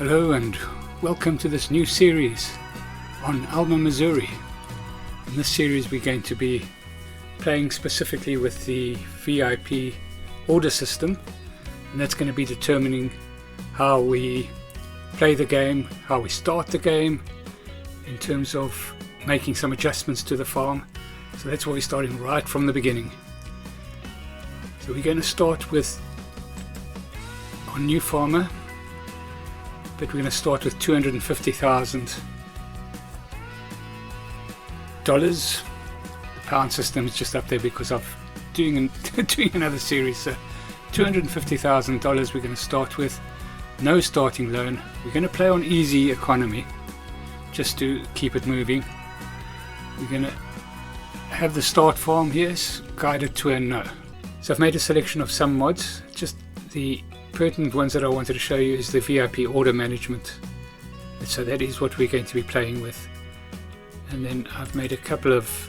Hello and welcome to this new series on Alma, Missouri. In this series we're going to be playing specifically with the VIP order system, and that's going to be determining how we play the game, how we start the game in terms of making some adjustments to the farm. So that's why we're starting right from the beginning. So we're going to start with our new farmer, but we're going to start with $250,000. The pound system is just up there because I'm doing another series. So $250,000 we're going to start with. No starting loan. We're going to play on easy economy just to keep it moving. We're going to have the start farm here, guided to a no. So I've made a selection of some mods. Just the pertinent ones that I wanted to show you is the VIP order management. So that is what we're going to be playing with. And then I've made a couple of,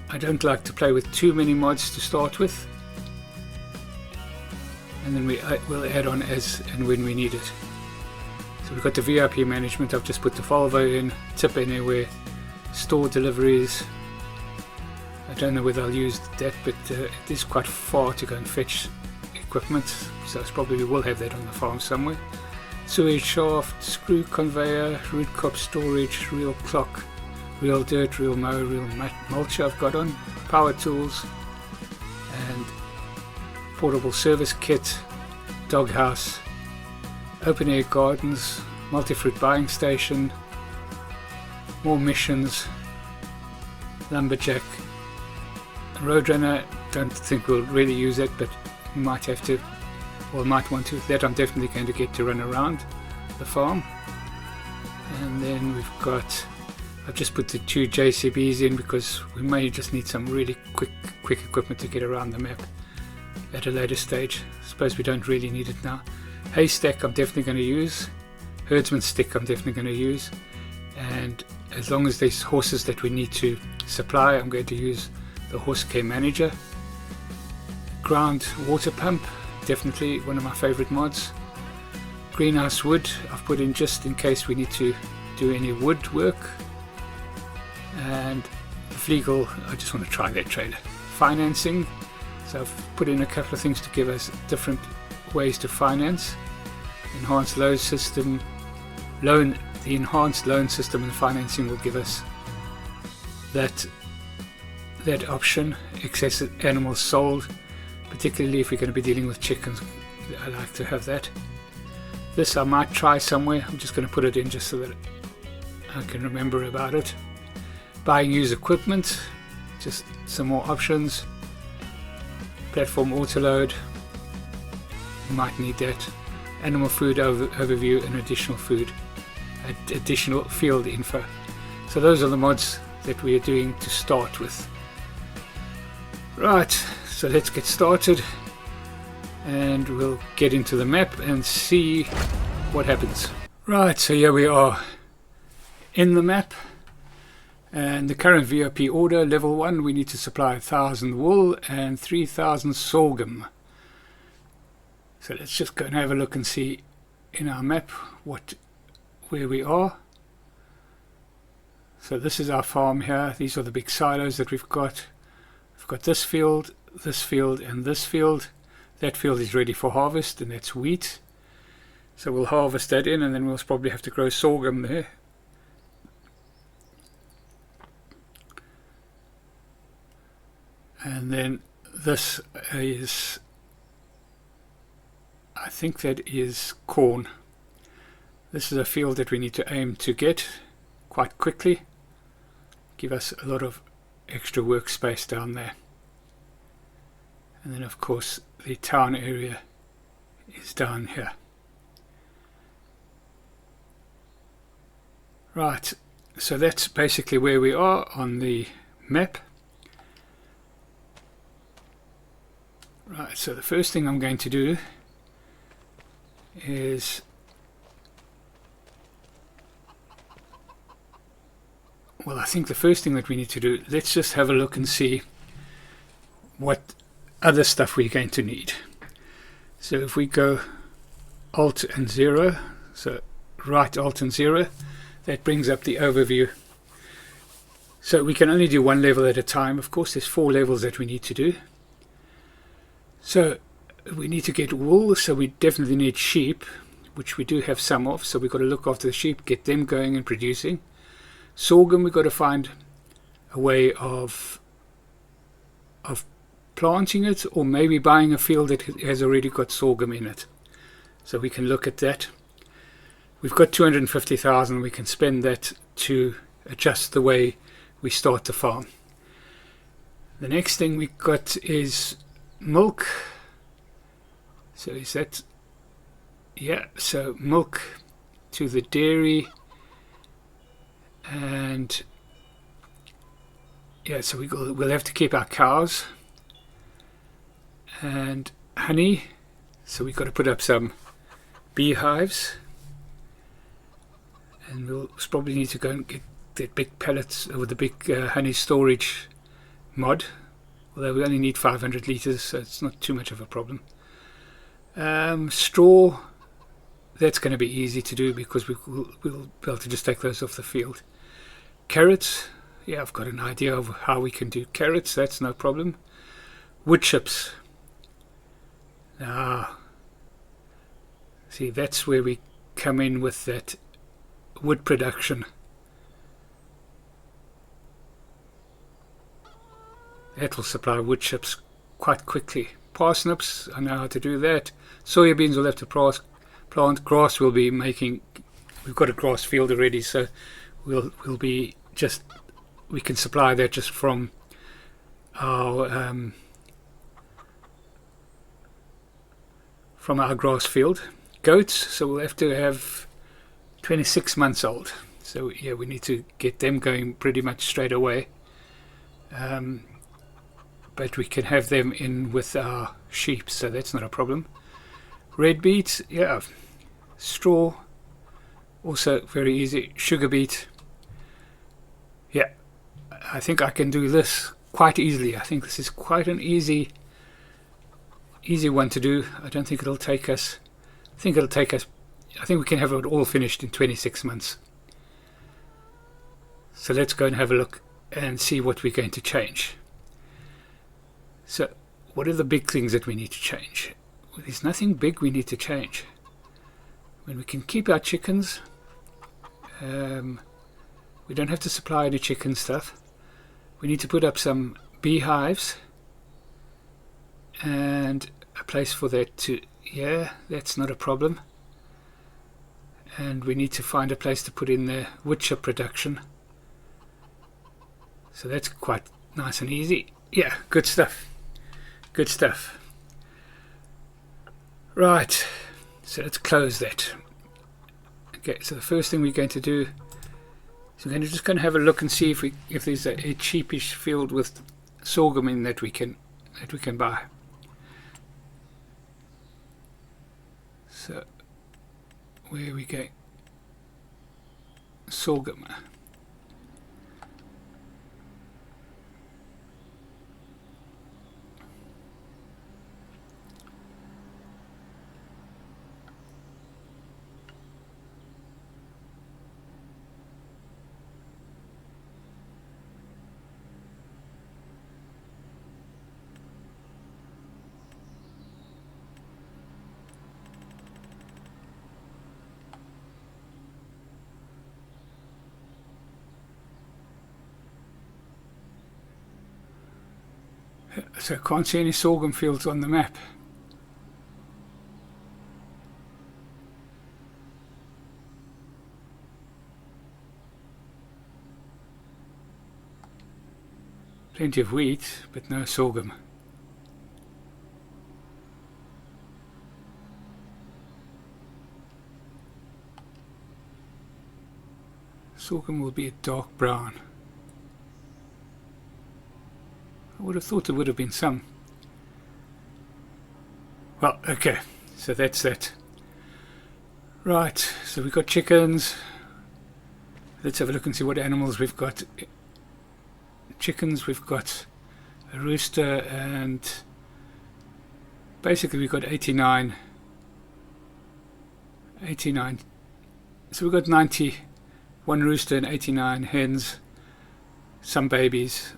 I don't like to play with too many mods to start with, and then we'll add on as and when we need it. So we've got the VIP management. I've just put the Volvo in, tip anywhere, store deliveries. I don't know whether I'll use that, but it is quite far to go and fetch equipment, so it's probably will have that on the farm somewhere. Sewage shaft, screw conveyor, root crop storage, real clock, real dirt, real mower, real mulch I've got on, power tools, and portable service kit, doghouse, open air gardens, multi-fruit buying station, more missions, lumberjack, roadrunner. Don't think we'll really use it, but we might have to, or might want to. That I'm definitely going to get to run around the farm. And then we've got, I've just put the two JCBs in because we may just need some really quick equipment to get around the map at a later stage. I suppose we don't really need it now. Haystack I'm definitely going to use. Herdsman stick I'm definitely going to use. And as long as there's horses that we need to supply, I'm going to use the horse care manager. Ground water pump, definitely one of my favorite mods. Greenhouse wood I've put in just in case we need to do any wood work. And Flegel, I just want to try that trailer. Financing, so I've put in a couple of things to give us different ways to finance. Enhanced loan system, the enhanced loan system and financing will give us that option. Excess animals sold, particularly if we're going to be dealing with chickens. I like to have that. This I might try somewhere. I'm just going to put it in just so that I can remember about it. Buying used equipment, just some more options. Platform autoload, you might need that. Animal food overview and additional field info. So those are the mods that we are doing to start with. Right, so let's get started and we'll get into the map and see what happens. Right, so here we are in the map, and the current VIP order, level 1, we need to supply 1,000 wool and 3,000 sorghum. So let's just go and have a look and see in our map where we are. So this is our farm here. These are the big silos that we've got. We've got this field, and this field. That field is ready for harvest, and that's wheat. So we'll harvest that in, and then we'll probably have to grow sorghum there. And then this is, I think that is corn. This is a field that we need to aim to get quite quickly. Give us a lot of extra workspace down there. And then of course the town area is down here. Right, so that's basically where we are on the map. Right, so the first thing I'm going to do is, well, I think the first thing that we need to do, let's just have a look and see what other stuff we're going to need. So if we go Alt and 0, So right Alt and 0, that brings up the overview. So we can only do one level at a time. Of course, there's 4 levels that we need to do. So we need to get wool, so we definitely need sheep, which we do have some of. So we've got to look after the sheep, get them going and producing. Sorghum, we've got to find a way of planting it, or maybe buying a field that has already got sorghum in it. So we can look at that. We've got 250,000. We can spend that to adjust the way we start the farm. The next thing we got is milk. So is that, yeah, so milk to the dairy, and yeah, so we'll have to keep our cows, and honey, so we've got to put up some beehives, and we'll probably need to go and get the big pellets or the big honey storage mod, although we only need 500 litres, so it's not too much of a problem. Straw, that's going to be easy to do because we'll be able to just take those off the field. Carrots, yeah, I've got an idea of how we can do carrots, that's no problem. Wood chips, now see, that's where we come in with that wood production. That will supply wood chips quite quickly. Parsnips, I know how to do that. Soybeans will have to plant. Grass will be making, we've got a grass field already, so we'll be just, we can supply that just from our grass field. Goats, so we'll have to have 26 months old. So yeah, we need to get them going pretty much straight away. But we can have them in with our sheep, so that's not a problem. Red beet, yeah. Straw, also very easy. Sugar beet, yeah. I think I can do this quite easily. I think this is quite an easy one to do. I don't think it'll take us, I think we can have it all finished in 26 months. So let's go and have a look and see what we're going to change. So what are the big things that we need to change? Well, there's nothing big we need to change. When we can keep our chickens, we don't have to supply any chicken stuff. We need to put up some beehives and a place for that to, yeah, that's not a problem. And we need to find a place to put in the wood chip production. So that's quite nice and easy. Yeah, good stuff. Good stuff. Right, so let's close that. Okay, so the first thing we're going to do is we're just going to have a look and see if there's a cheapish field with sorghum in that we can buy. So where we go? Sorghum. So I can't see any sorghum fields on the map. Plenty of wheat, but no sorghum. Sorghum will be a dark brown. I would have thought there would have been some. Well, okay, so that's that. Right, so we've got chickens. Let's have a look and see what animals we've got. Chickens, we've got a rooster, and basically we've got 89 So we've got 91 rooster and 89 hens, some babies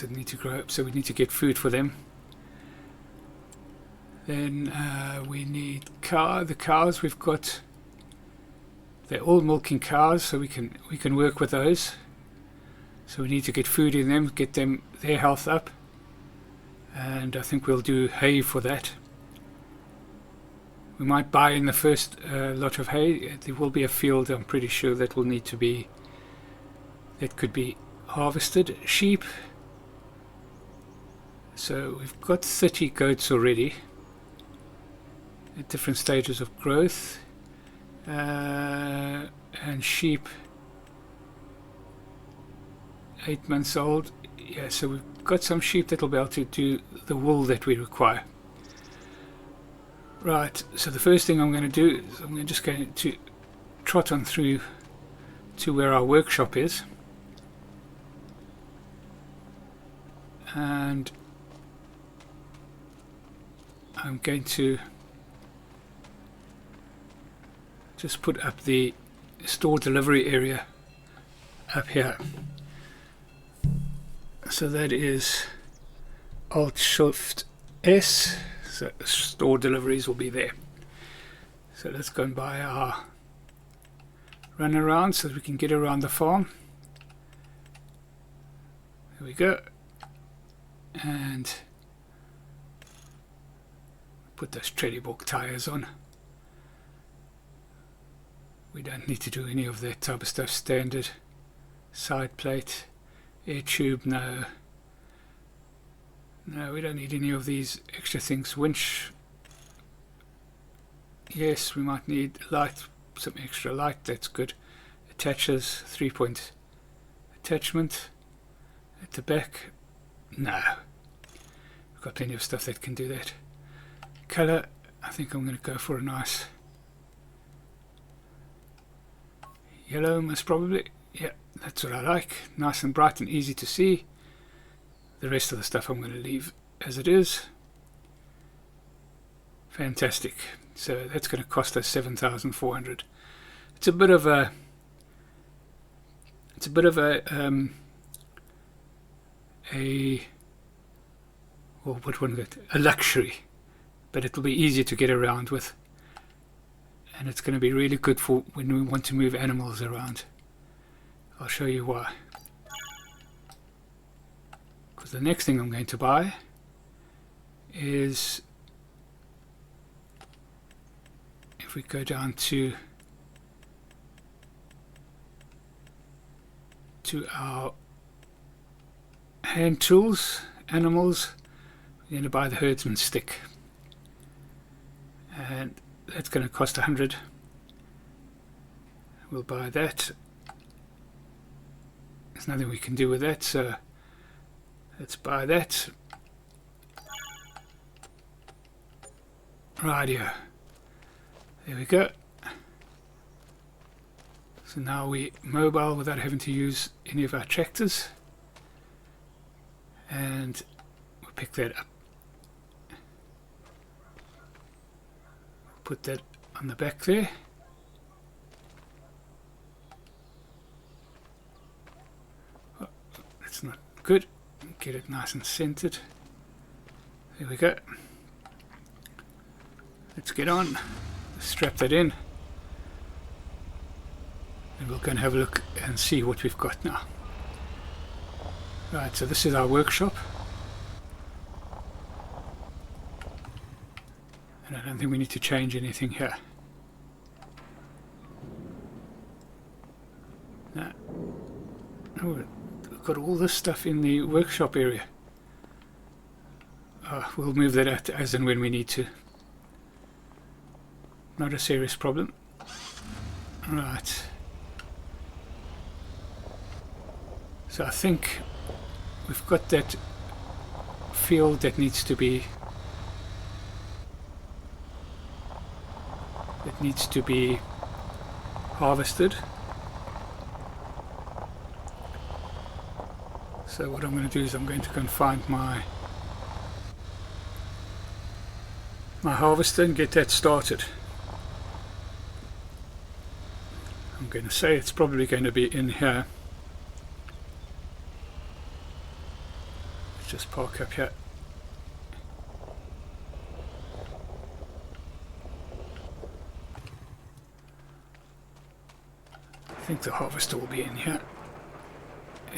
that need to grow up, so we need to get food for them. Then we need the cows we've got. They're all milking cows, so we can work with those. So we need to get food in them, get them their health up, and I think we'll do hay for that. We might buy in the first lot of hay. There will be a field, I'm pretty sure, that will need to be, that could be harvested. Sheep. So we've got 30 goats already at different stages of growth, and sheep 8 months old. Yeah, so we've got some sheep that will be able to do the wool that we require. Right, so the first thing I'm going to do is I'm just going to trot on through to where our workshop is, and I'm going to just put up the store delivery area up here. So that is Alt Shift S, so store deliveries will be there. So let's go and buy our run around so that we can get around the farm. There we go. And put those Trelleborg tires on. We don't need to do any of that type of stuff. Standard side plate, air tube, no, we don't need any of these extra things. Winch, yes, we might need light, some extra light, that's good. Attaches, 3-point attachment at the back, no, we've got plenty of stuff that can do that. Colour, I think I'm going to go for a nice yellow, most probably. Yeah, that's what I like. Nice and bright and easy to see. The rest of the stuff I'm going to leave as it is. Fantastic. So that's going to cost us 7,400. It's a bit of a well, what one get? A luxury, but it'll be easier to get around with, and it's going to be really good for when we want to move animals around. I'll show you why. Because the next thing I'm going to buy is, if we go down to our hand tools, animals, we're going to buy the herdsman stick, and that's going to cost 100. We'll buy that. There's nothing we can do with that, so let's buy that. Rightio. There we go. So now we're mobile without having to use any of our tractors, and we'll pick that up. Put that on the back there. Oh, that's not good. Get it nice and centered. There we go. Let's get on. Strap that in. And we'll go and have a look and see what we've got now. Right, so this is our workshop. And I don't think we need to change anything here. No. Oh, we've got all this stuff in the workshop area. Oh, we'll move that out as and when we need to. Not a serious problem. Right. So I think we've got that field that needs to be harvested. So what I'm going to do is I'm going to go and find my harvester and get that started. I'm going to say it's probably going to be in here. Let's just park up here. I think the harvester will be in here.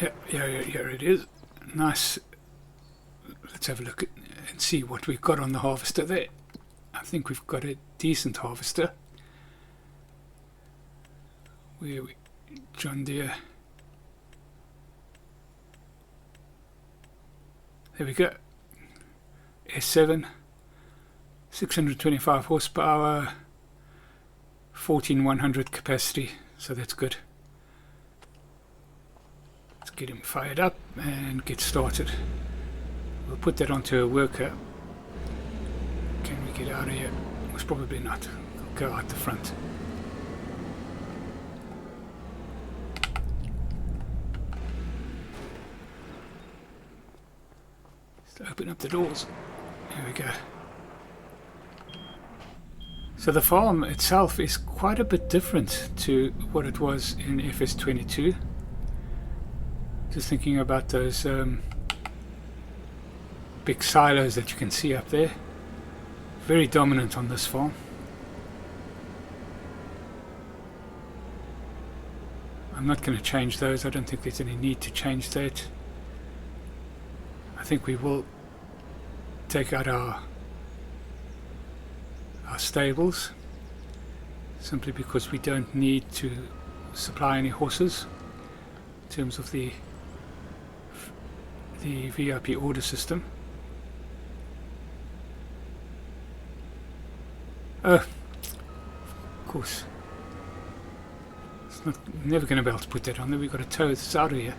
Yeah, here it is. Nice. Let's have a look at and see what we've got on the harvester there. I think we've got a decent harvester. Where we John Deere. There we go. S7, 625 horsepower, 14100 capacity, so that's good. Let's get him fired up and get started. We'll put that onto a worker. Can we get out of here? Most probably not. We'll go out the front. Let's open up the doors. Here we go. So the farm itself is quite a bit different to what it was in FS22. Just thinking about those big silos that you can see up there. Very dominant on this farm. I'm not going to change those. I don't think there's any need to change that. I think we will take out our stables, simply because we don't need to supply any horses in terms of the VIP order system. Oh, of course. It's never going to be able to put that on there. We've got to tow this out of here.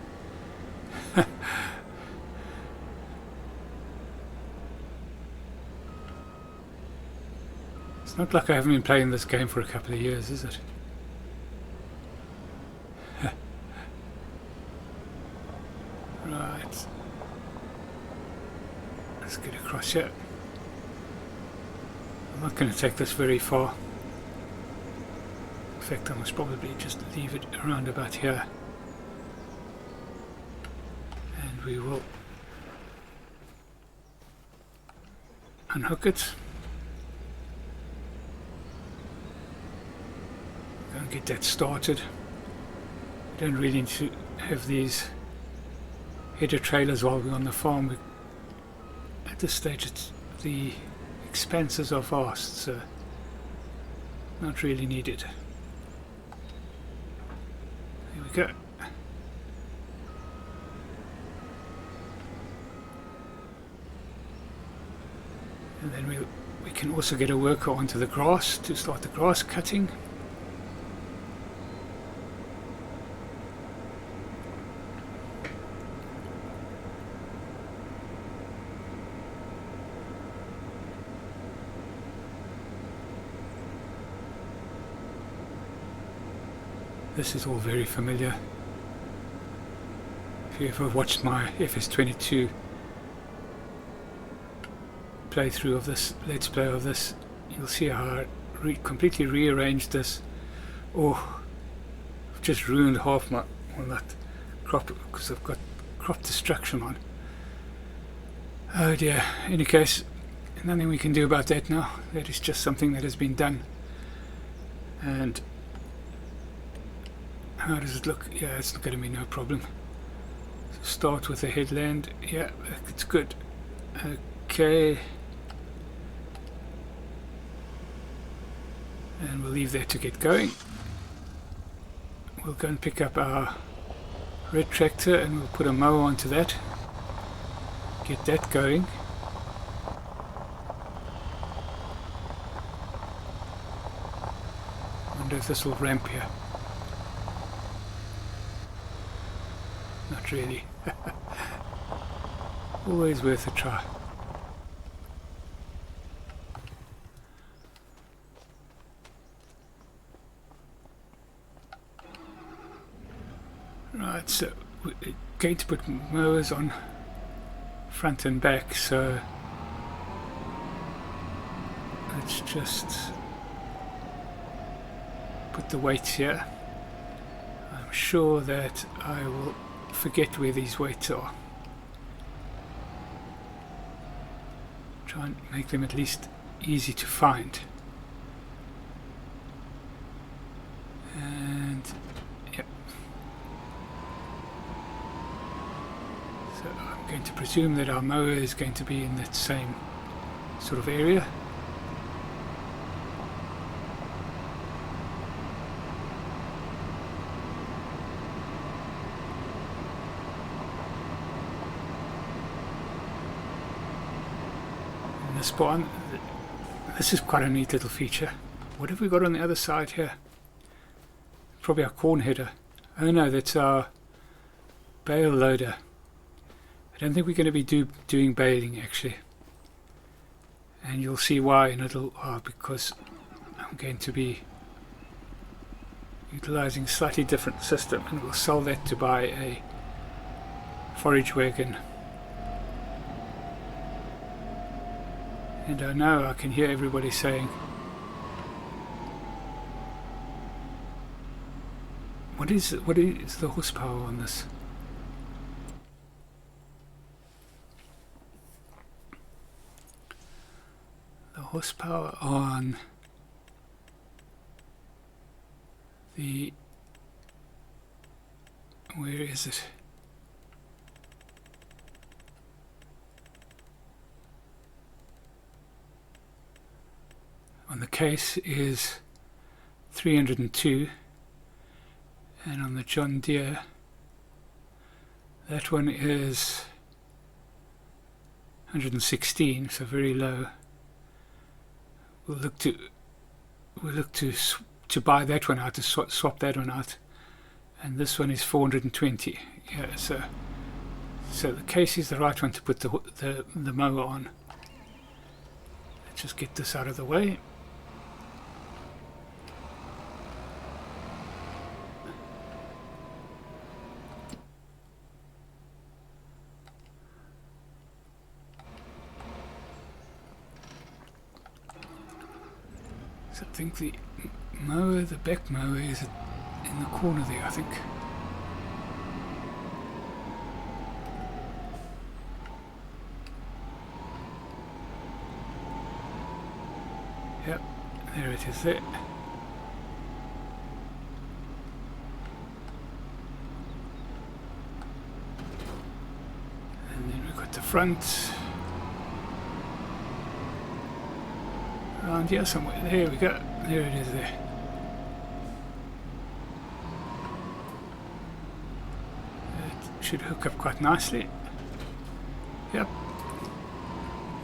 It's not like I haven't been playing this game for a couple of years, is it? Right. Let's get across here. I'm not going to take this very far. In fact, I must probably just leave it around about here. And we will unhook it. Go and get that started. We don't really need to have these header trailers while we're on the farm. At this stage, the expenses are vast, so not really needed. There we go. And then we can also get a worker onto the grass to start the grass cutting. This is all very familiar. If you ever watched my FS22 playthrough of this, let's play of this, you'll see how I completely rearranged this. Oh, I've just ruined half my that crop because I've got crop destruction on. Oh dear. In any case, nothing we can do about that now. That is just something that has been done. And how does it look? Yeah, it's not going to be no problem. So start with the headland. Yeah, it's good. Okay. And we'll leave that to get going. We'll go and pick up our red tractor and we'll put a mower onto that. Get that going. Wonder if this will ramp here. Not really. Always worth a try. Right, so we're going to put mowers on front and back, so let's just put the weights here. I'm sure that I will forget where these weights are. Try and make them at least easy to find. And yep. So I'm going to presume that our mower is going to be in that same sort of area. And this barn, this is quite a neat little feature. What have we got on the other side here? Probably our corn header. Oh no, that's our bale loader. I don't think we're going to be doing baling actually. And you'll see why in a little while, because I'm going to be utilizing a slightly different system, and we'll sell that to buy a forage wagon. And I know I can hear everybody saying, what is the horsepower on this? The horsepower on the, where is it? On the case is 302, and on the John Deere that one is 116, so very low. We'll look to buy that one out, to swap that one out, and this one is 420. Yeah, so the case is the right one to put the mower on. Let's just get this out of the way. I think the mower, the back mower, is in the corner there, I think. Yep, there it is there. And then we've got the front. Around here somewhere. There we go. There it is there. It should hook up quite nicely. Yep.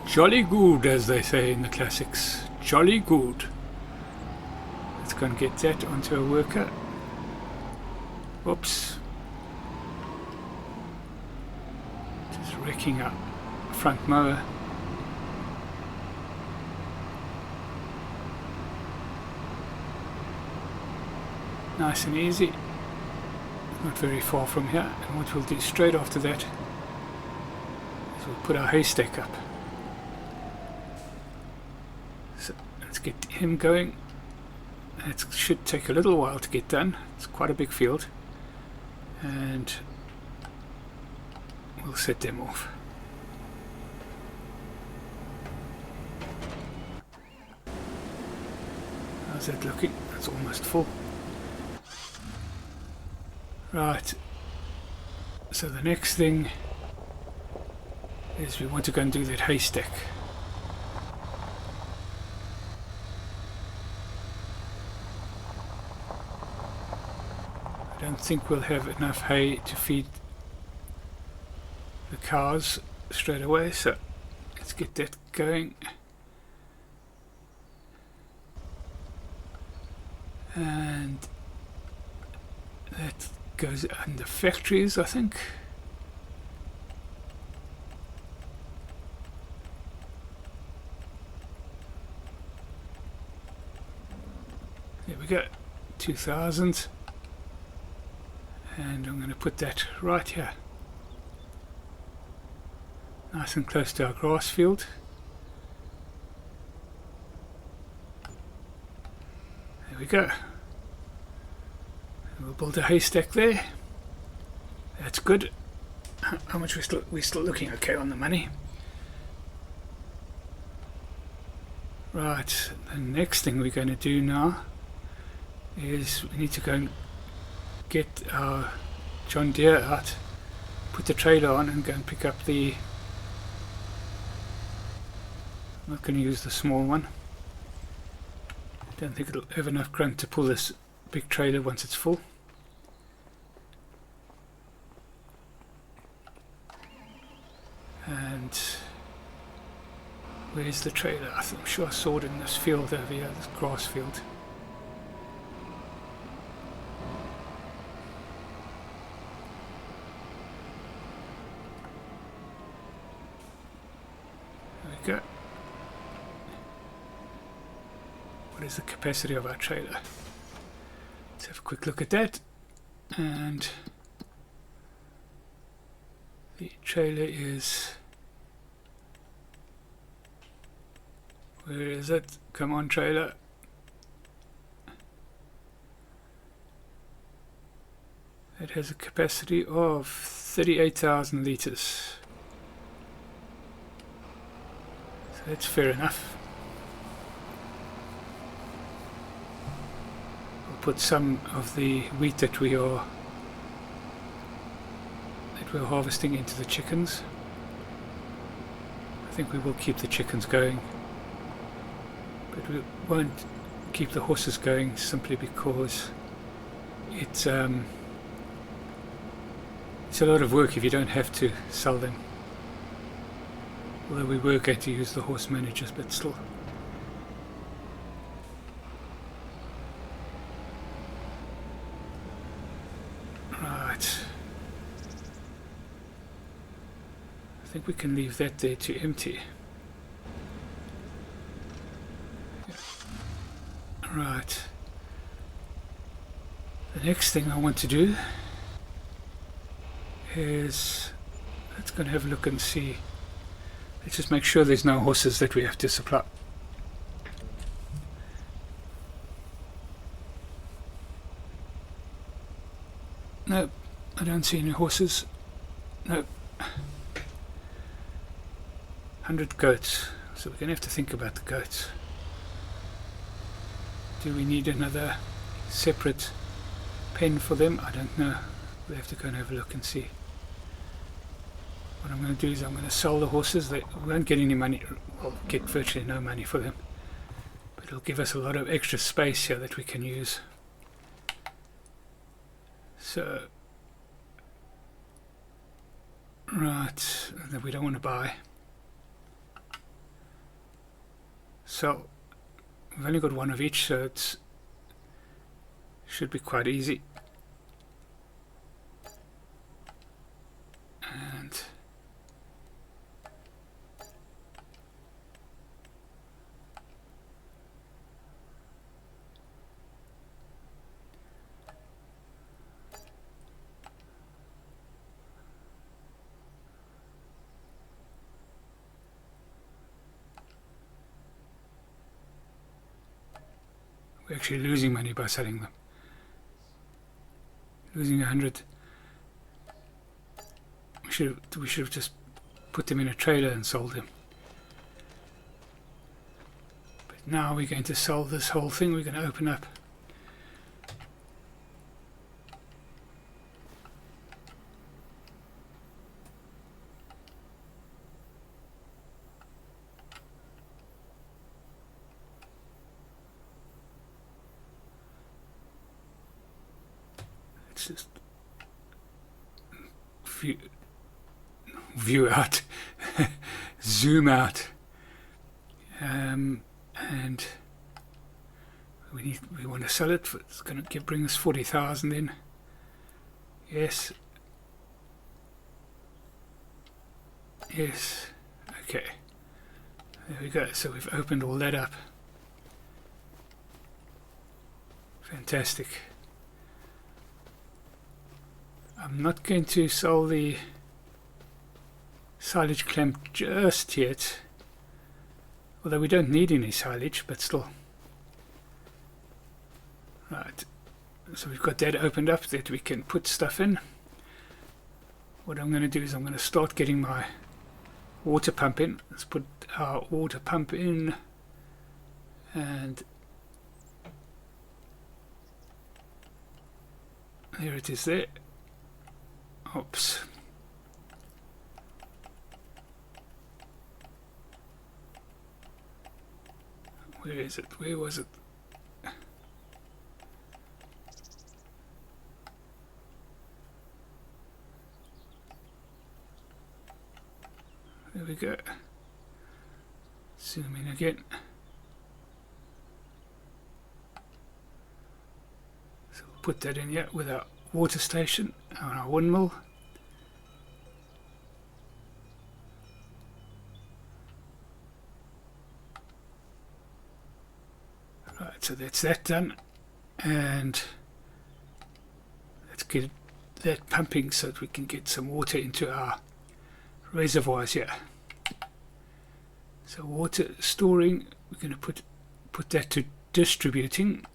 Jolly good, as they say in the classics. Jolly good. Let's go and get that onto a worker. Whoops. Just wrecking up front mower. Nice and easy, not very far from here, and what we'll do straight after that is we'll put our haystack up. So let's get him going. It should take a little while to get done, it's quite a big field, and we'll set them off. How's that looking? That's almost full. Right, so the next thing is we want to go and do that haystack. I don't think we'll have enough hay to feed the cows straight away, so let's get that going. And that goes under factories, I think. There we go, 2000, and I'm going to put that right here, nice and close to our grass field. There we go. We'll build a haystack there. That's good. How much we're still looking okay on the money. Right, the next thing we're going to do now is we need to go and get our John Deere out, put the trailer on and go and pick up the, I'm not going to use the small one. I don't think it'll have enough grunt to pull this big trailer once it's full. And where's the trailer? I'm sure I saw it in this field over here, this grass field. There we go. What is the capacity of our trailer? Let's have a quick look at that. And the trailer is, where is it? Come on, trailer. It has a capacity of 38,000 litres. So that's fair enough. We'll put some of the wheat that we're harvesting into the chickens. I think we will keep the chickens going, but we won't keep the horses going simply because it's a lot of work if you don't have to sell them. Although we were going to use the horse managers, but still. Right. I think we can leave that there to empty. Right. The next thing I want to do is, let's go and have a look and see. Let's just make sure there's no horses that we have to supply. No, I don't see any horses. No. 100 goats. So we're going to have to think about the goats. Do we need another separate pen for them? I don't know. We'll have to go and have a look and see. What I'm going to do is I'm going to sell the horses. We won't get any money, we'll get virtually no money for them. But it'll give us a lot of extra space here that we can use. So, right, that we don't want to buy. So, we've only got one of each, so it should be quite easy. And we're actually losing money by selling them. Losing 100. We should have just put them in a trailer and sold them. But now we're going to sell this whole thing. We're going to open up. Let's just view out, zoom out, and we want to sell it. It's going to bring us 40,000 in. Yes. Yes. Okay. There we go. So we've opened all that up. Fantastic. I'm not going to sell the silage clamp just yet, although we don't need any silage, but still. Right, So we've got that opened up that we can put stuff in. What I'm going to do is I'm going to start getting my water pump in. Let's put our water pump in, and there it is there. Oops. Where is it? Where was it? There we go. Zoom in again. So we'll put that in here with our water station and our windmill. Right, so that's that done, and let's get that pumping so that we can get some water into our reservoirs here. So water storing, we're going to put that to distributing,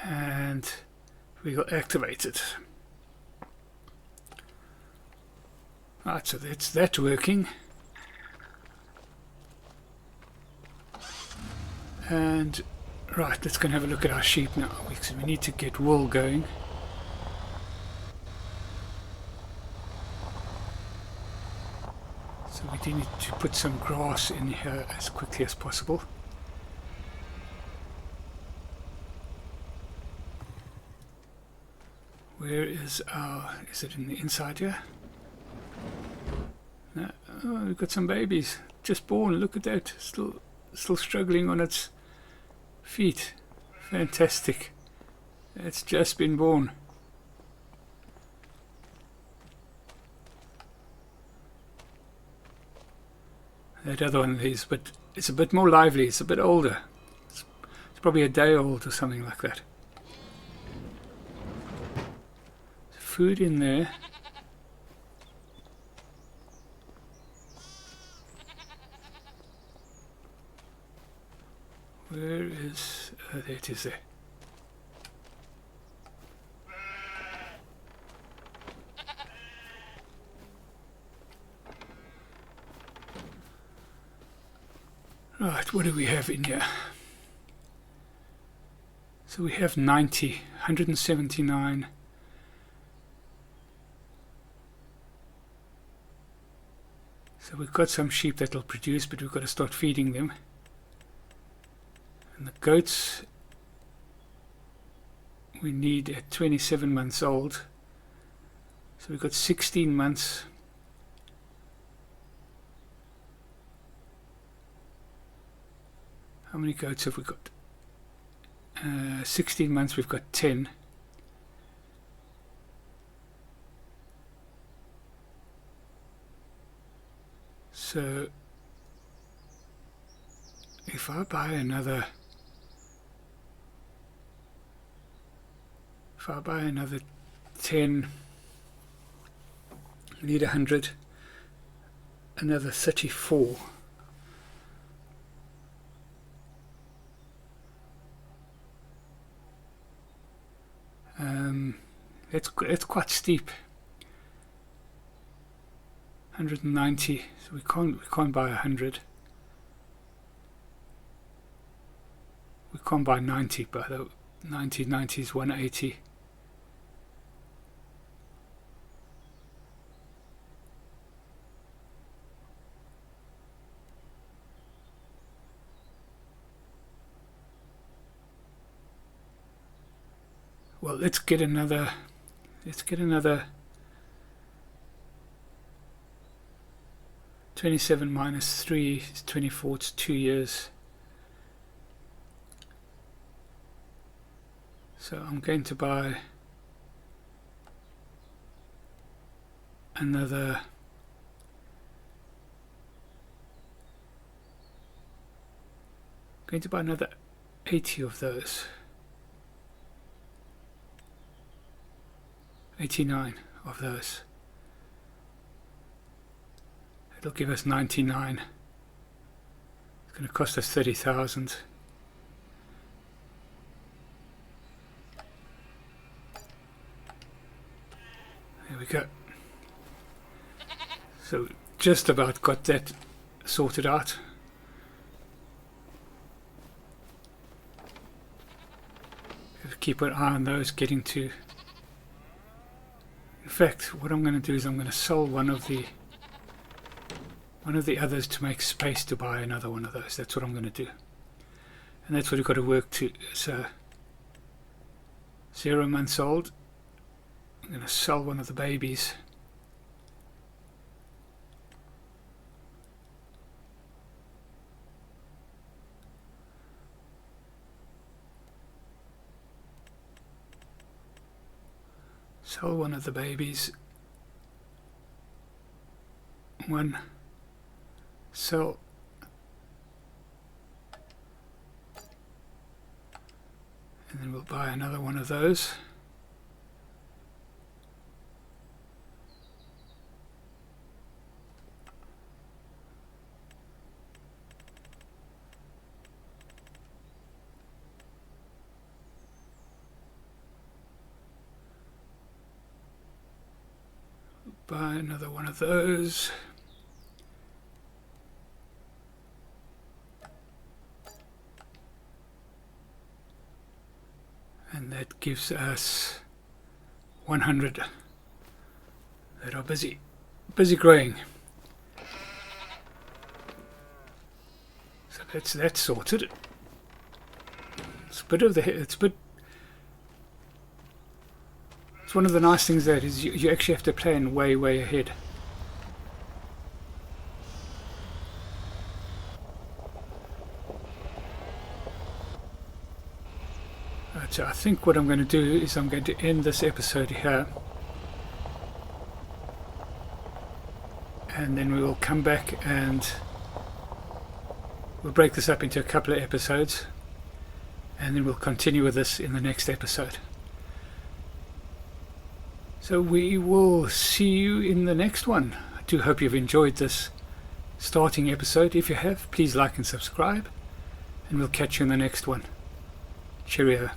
and we will activate it. Right, so that's that working. And right, let's go and have a look at our sheep now, because we need to get wool going. So we do need to put some grass in here as quickly as possible. Where is our, is it in the inside here? No, oh, we've got some babies, just born, look at that, still struggling on its feet. Fantastic. It's just been born. That other one is, but it's a bit more lively, it's a bit older. It's probably a day old or something like that. Food in there. Where is... there it is there. Right, what do we have in here? So we have 90, 179. So we've got some sheep that will produce, but we've got to start feeding them. And the goats we need at 27 months old. So we've got 16 months. How many goats have we got? 16 months, we've got 10. So if I buy another 10, I need 100, another 34. It's quite steep. 190, so we can't buy 100. We can't buy 90, but 90 is 180. Well, let's get another 27 minus 3 is 24, it's 2 years. So I'm going to buy another 80 of those. 89 of those. It'll give us 99. It's going to cost us 30,000. we go. So just about got that sorted out. Keep an eye on those getting to. In fact, what I'm going to do is I'm going to sell one of the others to make space to buy another one of those. That's what I'm going to do, and that's what we've got to work to. So 0 months old. I'm going to sell one of the babies. Sell one of the babies. One. Sell. And then we'll buy another one of those. Buy another one of those. And that gives us 100 that are busy growing. So that's that sorted. It's a bit of the it's one of the nice things that is you actually have to plan way ahead. Right, so I think what I'm going to do is I'm going to end this episode here, and then we will come back and we'll break this up into a couple of episodes, and then we'll continue with this in the next episode. So we will see you in the next one. I do hope you've enjoyed this starting episode. If you have, please like and subscribe, and we'll catch you in the next one. Cheerio.